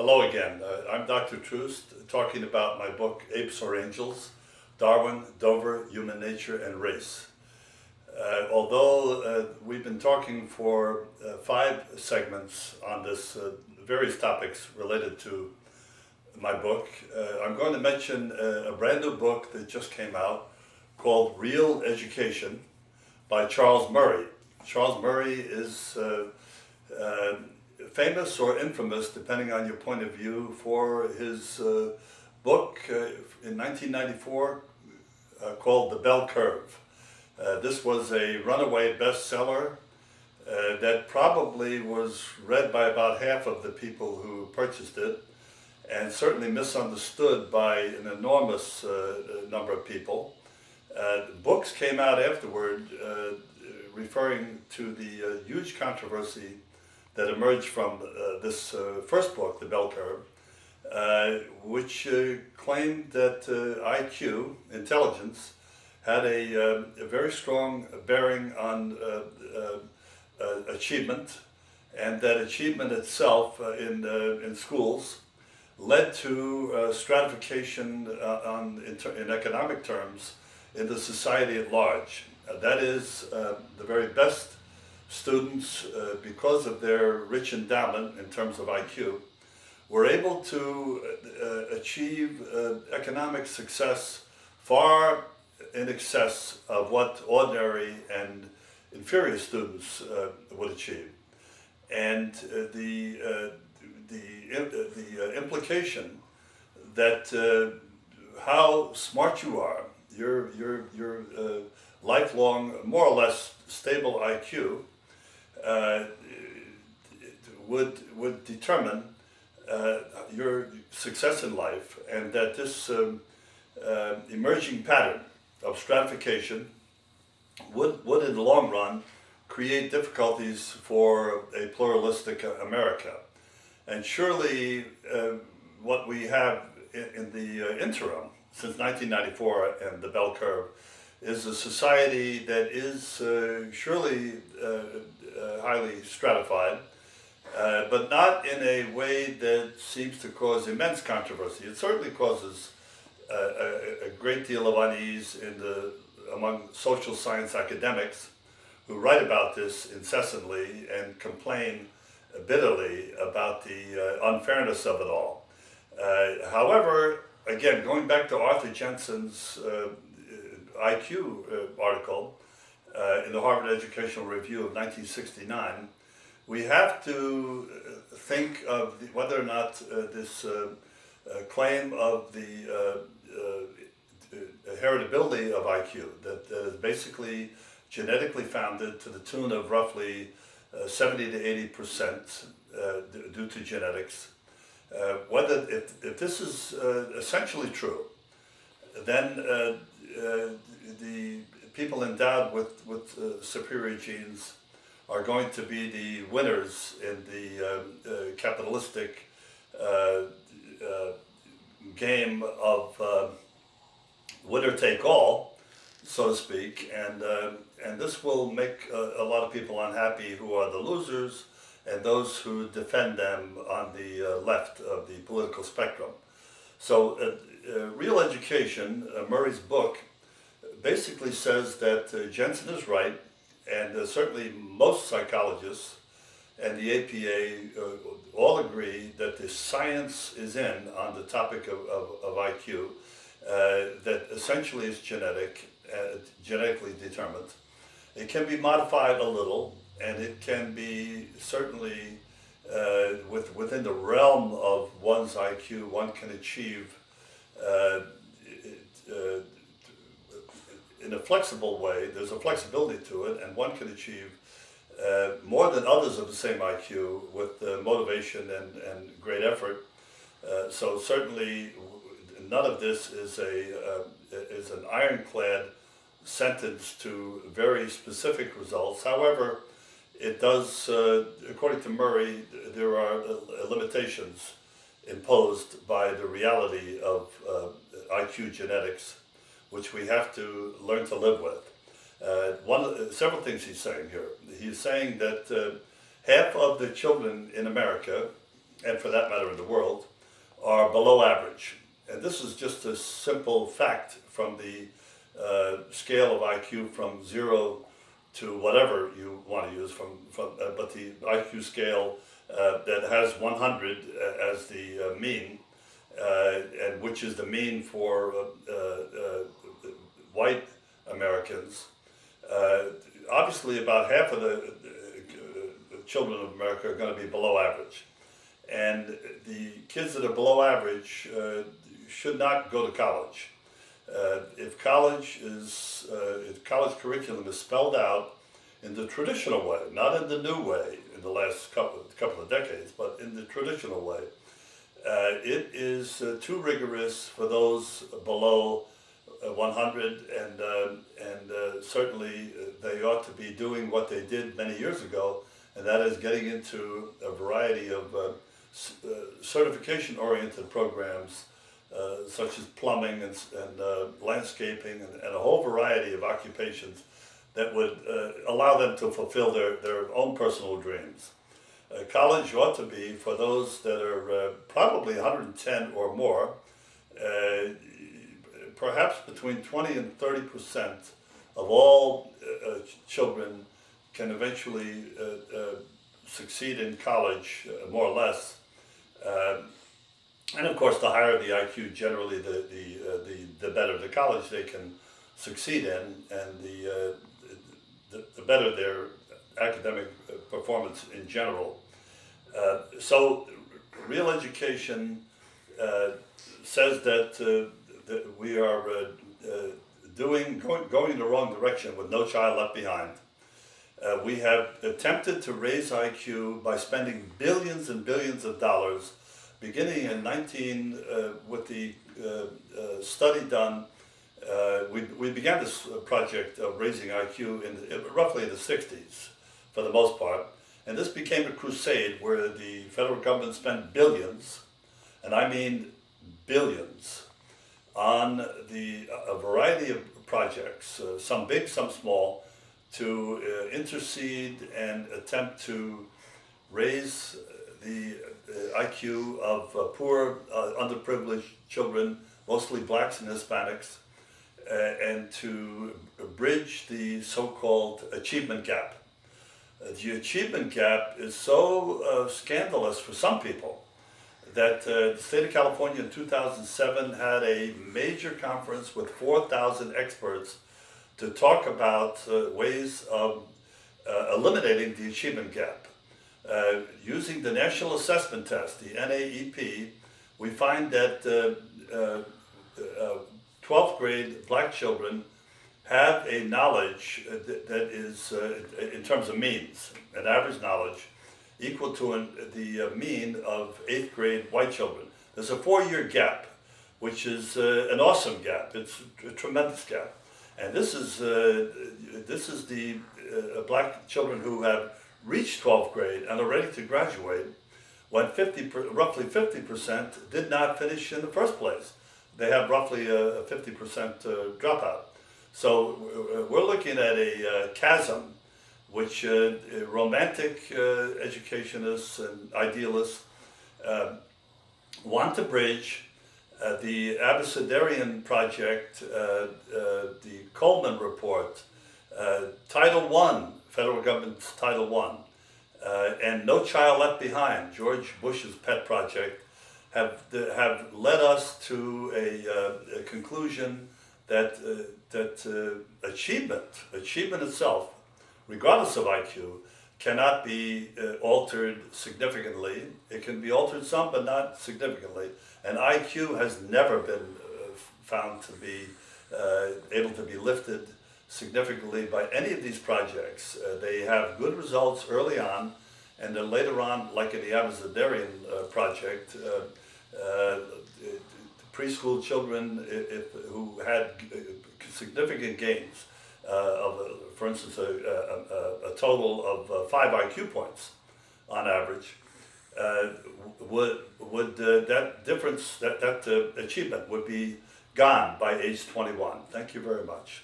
Hello again. I'm Dr. Troost, talking about my book, Apes or Angels, Darwin, Dover, Human Nature and Race. Although we've been talking for 5 segments on this various topics related to my book, I'm going to mention a brand new book that just came out called Real Education by Charles Murray. Charles Murray is famous or infamous, depending on your point of view, for his book in 1994 called The Bell Curve. This was a runaway bestseller that probably was read by about half of the people who purchased it, and certainly misunderstood by an enormous number of people. Books came out afterward referring to the huge controversy that emerged from this first book, The Bell Curve, which claimed that IQ, intelligence, had a very strong bearing on achievement, and that achievement itself in schools led to stratification in economic terms in the society at large. That is, the very best students, because of their rich endowment in terms of IQ, were able to achieve economic success far in excess of what ordinary and inferior students would achieve. And the implication that how smart you are, your lifelong, more or less stable IQ, would determine your success in life, and that this emerging pattern of stratification would in the long run create difficulties for a pluralistic America. And surely what we have in the interim, since 1994 and the Bell Curve, is a society that is surely highly stratified, but not in a way that seems to cause immense controversy. It certainly causes a great deal of unease among social science academics who write about this incessantly and complain bitterly about the unfairness of it all. However, again, going back to Arthur Jensen's IQ article in the Harvard Educational Review of 1969, we have to think of whether or not this claim of the heritability of IQ, that is basically genetically founded to the tune of roughly 70 to 80% due to genetics. Whether if this is essentially true, then the people endowed with superior genes are going to be the winners in the capitalistic game of winner take all, so to speak, and this will make a lot of people unhappy who are the losers and those who defend them on the left of the political spectrum. So Real Education, Murray's book, basically says that Jensen is right, and certainly most psychologists and the APA all agree that the science is in on the topic of IQ, that essentially is genetically determined. It can be modified a little, and it can be certainly within the realm of one's IQ, one can achieve in a flexible way. There's a flexibility to it, and one can achieve more than others of the same IQ with motivation and great effort. So certainly none of this is an ironclad sentence to very specific results. However, it does, according to Murray, there are limitations imposed by the reality of IQ genetics, which we have to learn to live with. Several things he's saying here. He's saying that half of the children in America and for that matter in the world, are below average. And this is just a simple fact from the scale of IQ from 0 to whatever you want to use, but the IQ scale that has 100 as the mean, and which is the mean for white Americans. Obviously, about half of the children of America are going to be below average. And the kids that are below average should not go to college. If college curriculum is spelled out in the traditional way, not in the new way in the last couple of decades, but in the traditional way, it is too rigorous for those below 100, and certainly they ought to be doing what they did many years ago, and that is getting into a variety of certification-oriented programs such as plumbing and landscaping and a whole variety of occupations that would allow them to fulfill their own personal dreams. College ought to be for those that are probably 110 or more, perhaps between 20 and 30% of all children can eventually succeed in college, more or less. And of course, the higher the IQ, generally, the better the college they can succeed in, and the better their academic performance in general. So, real education says that we are going in the wrong direction with No Child Left Behind. We have attempted to raise IQ by spending billions and billions of dollars, beginning in with the study done. We began this project of raising IQ roughly in the 60s, for the most part, and this became a crusade where the federal government spent billions, and I mean billions, on a variety of projects, some big, some small, to intercede and attempt to raise the IQ of poor, underprivileged children, mostly blacks and Hispanics, and to bridge the so-called achievement gap. The achievement gap is so scandalous for some people that the state of California in 2007 had a major conference with 4,000 experts to talk about ways of eliminating the achievement gap. Using the National Assessment Test, the NAEP, we find that 12th grade black children have a knowledge that is, in terms of means, an average knowledge, equal to the mean of 8th grade white children. There's a 4-year gap, which is an awesome gap. It's a tremendous gap. And this is the black children who have reached 12th grade and are ready to graduate, when roughly 50% did not finish in the first place. They have roughly a 50% dropout. So we're looking at a chasm which romantic educationists and idealists want to bridge. The Abecedarian Project, the Coleman Report, Title I, federal government's Title I, and No Child Left Behind, George Bush's pet project, have led us to a conclusion that achievement itself, regardless of IQ, cannot be altered significantly. It can be altered some, but not significantly. And IQ has never been found to be able to be lifted significantly by any of these projects. They have good results early on, and then later on, like in the Abecedarian project, preschool children who had significant gains for instance, a total of 5 IQ points on average, would that difference, that achievement would be gone by age 21. Thank you very much.